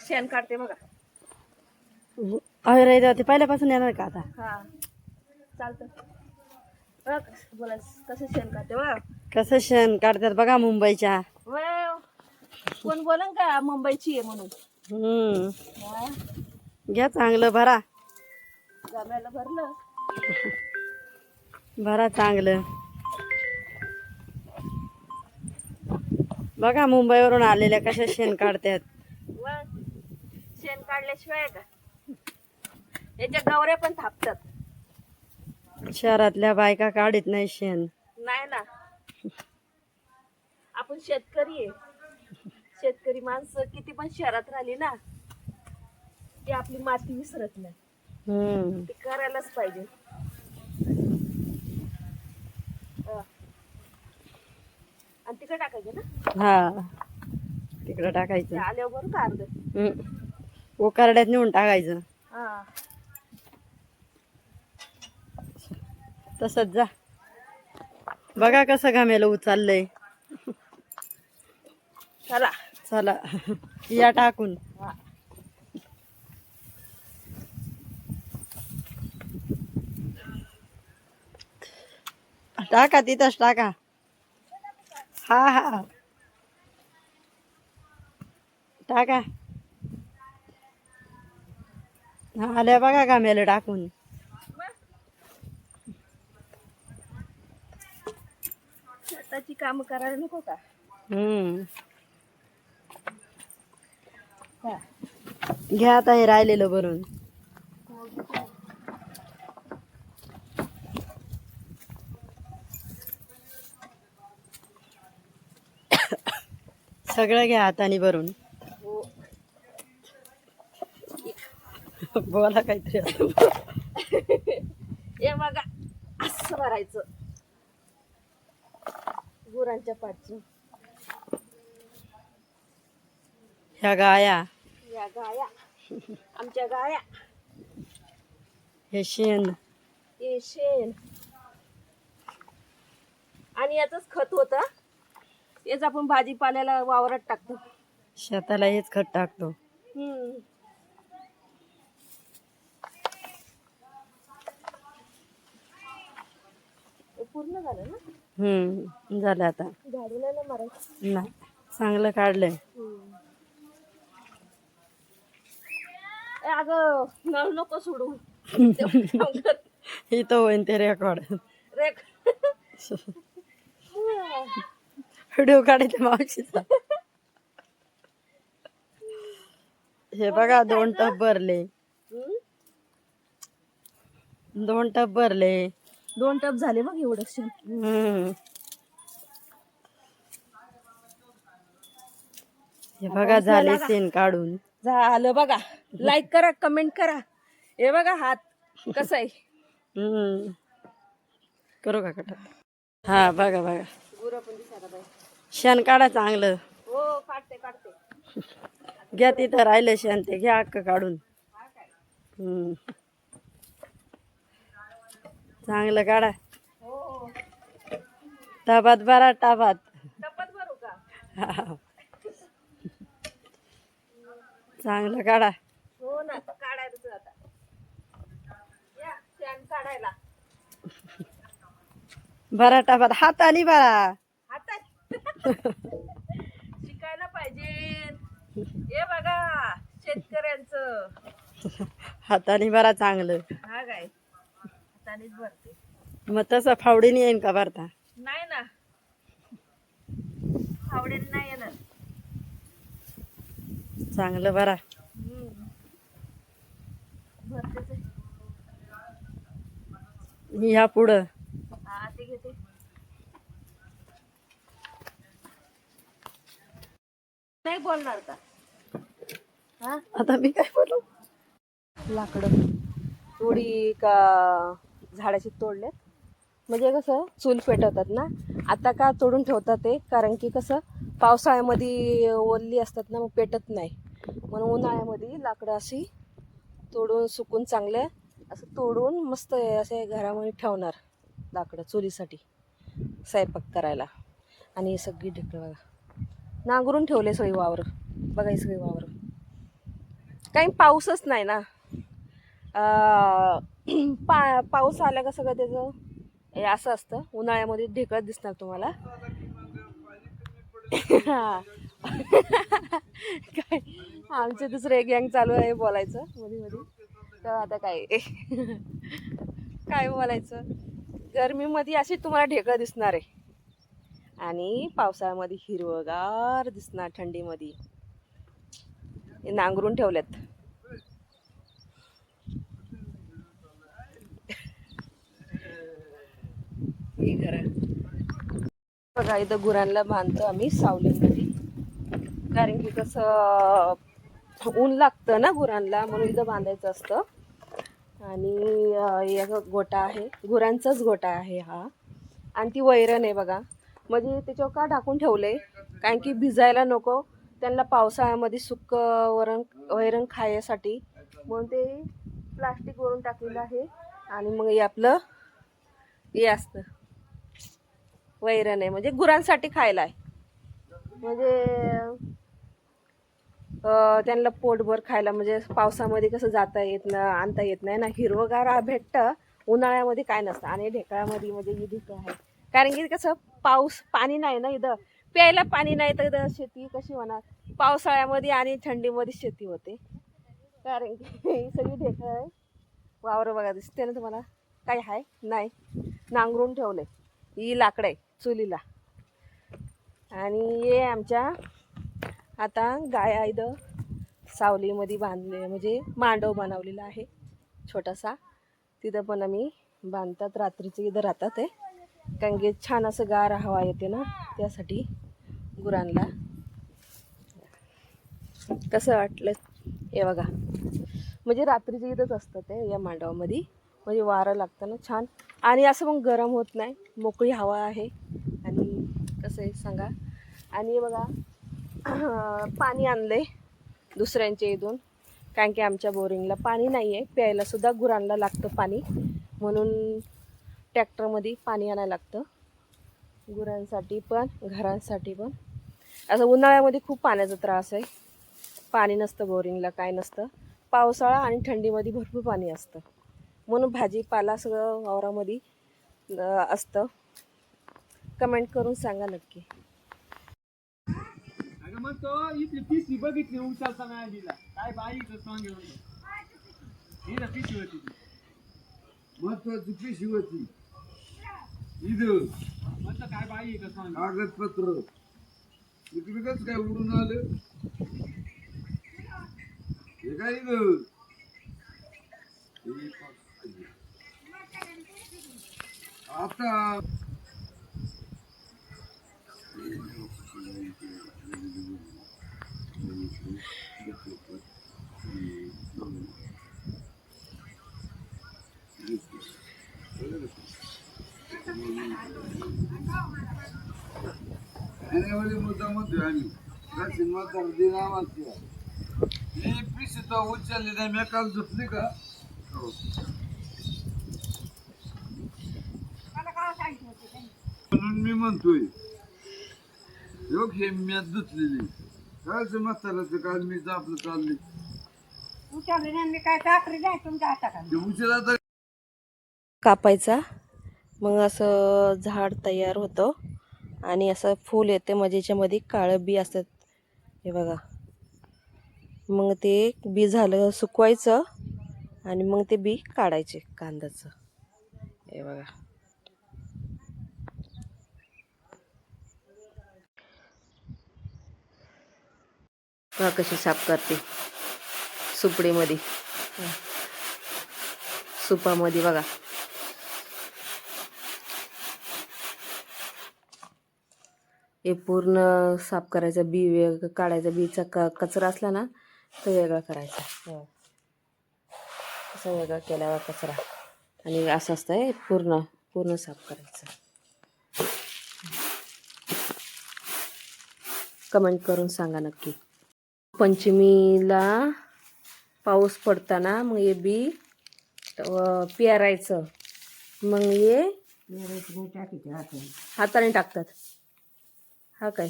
शेण काढते बघा. अरे ते पहिल्यापासून येणार का आता? हा चालतं. बघ बोला कसं शेण काढते बघा. कसं शेण काढतात बघा मुंबईच्या. कोण बोलन का मुंबईची आहे म्हणून. हा, घ्या चांगलं भरा. गाम्याला भरलं. भरा चांगलं. बघा मुंबईवरून आलेल्या कशा शेण काढतात. मग शेण काढल्याशिवाय का याच्या गवऱ्या पण थापतात. शहरातल्या बायका काढीत नाही शेण. नाही ना, आपण शेतकरी आहे. शेतकरी माणसं किती पण शहरात राहिली ना, ती आपली माती विसरत नाही. ते करायलाच पाहिजे. आणि तिकडे टाकायचं ना. हा तिकडं टाकायचं. आल्यावर बरं का अर्ध उकारड्यात नेऊन टाकायचं. हा तसंच जा. बघा कसं घामेलं उचललंय. चला चला या टाकून. हा. टाका तिथंच टाका. हा हा टाका. आल्या बघा घामेलं टाकून. शेताची काम करायला नको का. हा. घ्या आता हे राहिलेलं भरून. सगळं घ्या हाताने भरून. हो. बोला काहीतरी. हे बघा असं भरायचं गुरांच्या पाठचं. ह्या गाया. या गाया आमच्या गाया. हे शेण. हे शेण आणि याचंच खत होतं. हेच आपण भाजीपाल्याला वावरात टाकतो. शेताला हेच खत टाकतो. पूर्ण झालं ना. झालं आता. झाडू नाही ना मारायचं. नाही चांगलं काढलंय. अगं नळ नको सोडू. इथं होईन ते रेकॉर्ड. व्हिडिओ काढायचा मावशीचा. हे बघा 2 टप भरले. 2 टप भरले. 2 टप झाले बघ एवढं शेण. हे बघा झाले शेण काढून. झालं बघा. लाईक करा, कमेंट करा. हे बघा हात कसा आहे. करू का कट. हा बघा बघा गुरं पण दिसायला पाहिजे. शेण काढा चांगलं. हो काढते काढते. घ्या तिथं राहिलं शेण ते घ्या अख्खं काढून. चांगलं काढा. हो टबात भरा टबात. टप्पत भरू का. चांगलं काढा. हो ना काढायचं आता. या शेण काढायला. भरा टबात हाताने भरा. हातात शिकायला पाहिजे. हे बघा शेतकऱ्यांचं. हाताने भरा चांगलं. हा काय हातानेच भरते. मग तसं फावडीने येईन का भरता. नाही ना आवडेल नाही येणार. चांगलं भरा. भरतेच आहे. ह्या पुढं. हा ते घेते. नाही बोलणार का. हा आता मी काय बोलू. लाकडं थोडी का झाडाची तोडलेत. म्हणजे कसं चूल पेटवतात ना. आता का तोडून ठेवतात ते कारण की कसं पावसाळ्यामध्ये ओलली असतात ना, मग पेटत नाही. म्हणून उन्हाळ्यामध्ये लाकडं अशी तोडून सुकून चांगले असं तोडून मस्त असे घरामध्ये ठेवणार लाकडं चुलीसाठी स्वयंपाक करायला. आणि हे सगळी ढेकळं बघा नांगरून ठेवले सगळी वावर. बघा ही सगळी वावर काही पाऊसच नाही ना. पाऊस आला का सगळं त्याचं हे असं असतं. उन्हाळ्यामध्ये ढेकळत दिसणार तुम्हाला. हा. काय आमचे दुसरे गँग चालू आहे बोलायचं मध्ये मध्ये. तर आता काय काय बोलायचं. गरमीमध्ये अशी तुम्हाला ढेकळं दिसणार आहे आणि पावसाळ्यामध्ये हिरवगार दिसणार. थंडीमध्ये हे नांगरून ठेवलेत. ही घरं बघा, इथं गुरांना बांधतो आम्ही सावलीमध्ये. कारण की कसं ऊन लागतं ना गुरांना, म्हणून इथं बांधायचं असतं. आणि एक गोटा आहे, गुरांचाच गोटा आहे हा. आणि ती वैरण आहे बघा. म्हणजे त्याच्यावर का टाकून ठेवलंय, कारण की भिजायला नको त्यांना पावसाळ्यामध्ये सुक्क वैरण खायसाठी, म्हणून ते प्लास्टिक वरून टाकलेलं आहे. आणि मग हे आपलं हे असतं वैरण आहे, म्हणजे गुरांसाठी खायला आहे. म्हणजे त्यांना पोटभर खायला, म्हणजे पावसामध्ये कसं जाता येत ना, आणता येत नाही ना, हिरवगार भेटतं. उन्हाळ्यामध्ये काय नसतं. आणि ढेकळामध्ये म्हणजे ही ढेकळं आहे, कारण की कसं पाणी नाही ना इथं, प्यायला पाणी नाही तर इथं शेती कशी होणार. पावसाळ्यामध्ये आणि थंडीमध्ये शेती होते, कारण की ही सगळी ढेकळं आहे. वावर बघा दिसते ना तुम्हाला. काय आहे नाही, नांगरून ठेवलंय. ही लाकडं आहे चुलीला. आणि हे आमच्या आता गाया इथं सावलीमध्ये बांधले, म्हणजे मांडव बनवलेला आहे छोटासा. तिथं पण आम्ही बांधतात, रात्रीचं इथं राहतात ते, कारण की छान असं गार हवा येते ना, त्यासाठी गुरांना. कसं वाटलं हे बघा, म्हणजे रात्रीचं इथंच असतं ते या मांडवामध्ये, म्हणजे वारं लागतं ना छान. आणि असं मग गरम होत नाही, मोकळी हवा आहे. आणि कसं आहे सांगा. आणि बघा पाणी आणलंय दुसऱ्यांच्या इथून, कारण की आमच्या बोरिंगला पाणी नाही आहे. प्यायला सुद्धा गुरांना लागतं पाणी, म्हणून ट्रॅक्टरमध्ये पाणी आणायला लागतं गुरांसाठी पण घरांसाठी पण. असं उन्हाळ्यामध्ये खूप पाण्याचा त्रास आहे, पाणी नसतं बोरिंगला, काय नसतं. पावसाळा आणि थंडीमध्ये भरपूर पाणी असतं, म्हणून भाजीपाला सगळं वावरामध्ये असतं. कमेंट करून सांगा नक्की. मग तो इथली पिशवी बघितली उचलताना आलीला काय बाईचं सॉंग ही ना पिशवी होती ती महत्वाची पिशवी होती इथं म्हटलं काय बाई का सॉंग कागदपत्र इकडे काय उडून आलं हे काय इथं आता मुद्दा म्हणतोय आम्ही सिनेमा सर्दी नावाची ही पिशी तो उचलली नाही मी काल झुटली का म्हणून मी म्हणतोय योग हे मी धुतलेली कायच म्हाताराचं काल मी आपलं चालले मी काय टाकरी नाही तुमच्या हाताखाली उचला कापायचा, मग असं झाड तयार होतं आणि असं फूल येते, म्हणजे याच्यामध्ये काळं बी असतात हे बघा. मग ते बी झालं सुकवायचं आणि मग ते बी काढायचे कांद्याचं हे बघा. बघा कशी साफ करते सुपडीमध्ये, सुपामध्ये बघा. हे पूर्ण साफ करायचं, बी वेगळं काढायचं, बीचा कचरा असला ना तो वेगळा करायचा. असं वेगळा केल्यावर कचरा, आणि असं असतं हे पूर्ण साफ करायचं. कमेंट करून सांगा नक्की. पंचमीला पाऊस पडताना मग हे बी पेरायचं, मग हे हाताने टाकतात. हा काय,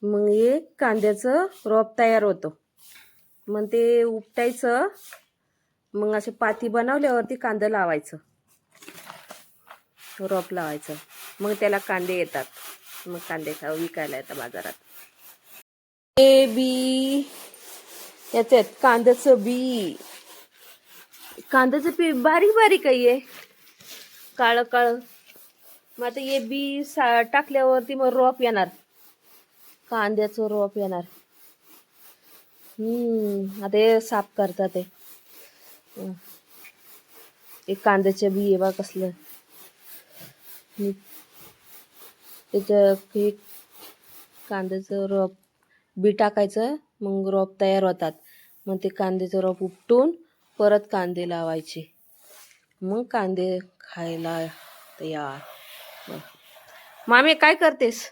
मग हे कांद्याचं रोप तयार होतं मग ते उपटायचं, मग असे पाती बनवल्यावरती कांदा लावायचं, रोप लावायचं, मग त्याला कांदे येतात. मग कांदे विकायला येतात बाजारात. हे बी याच्यात कांद्याचं बी बारीक बारीक आहे, काळं काळं. मग आता हे बी टाकल्यावरती मग रोप येणार, कांद्याचं रोप येणार. आता हे साफ करतात ते. एक कांद्याच्या बी आहे बा कसलं. त्याच्या हे कांद्याचं रोप बी टाकायचं, मग रोप तयार होतात. मग ते कांद्याचं रोप उपटून परत कांदे लावायचे, मग कांदे खायला तयार. मामी काय करतेस?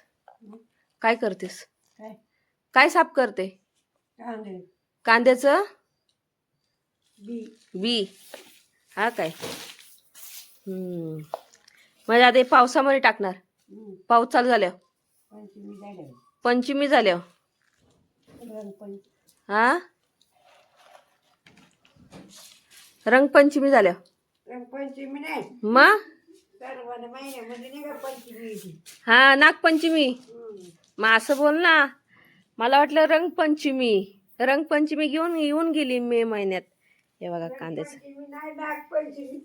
काय करतेस? काय काय साफ करते? कांदे कांद्याचं बी बी. हा काय? म्हणजे आता हे पावसामध्ये टाकणार, पाऊस चालू झाल्यावर, पंचमी झाल्यावर पंचमी झाल्यावर. हा, रंगपंचमी झाल्यावर. रंगपंचमी नाही, मग सर्व महिन्यामध्ये नाही का पंचमी येते. हा, नागपंचमी. मग असं बोल ना, मला वाटलं रंगपंचमी. रंगपंचमी येऊन गेली मे महिन्यात. हे बघा कांद्याचं. पंचमी नाही, नागपंचमी.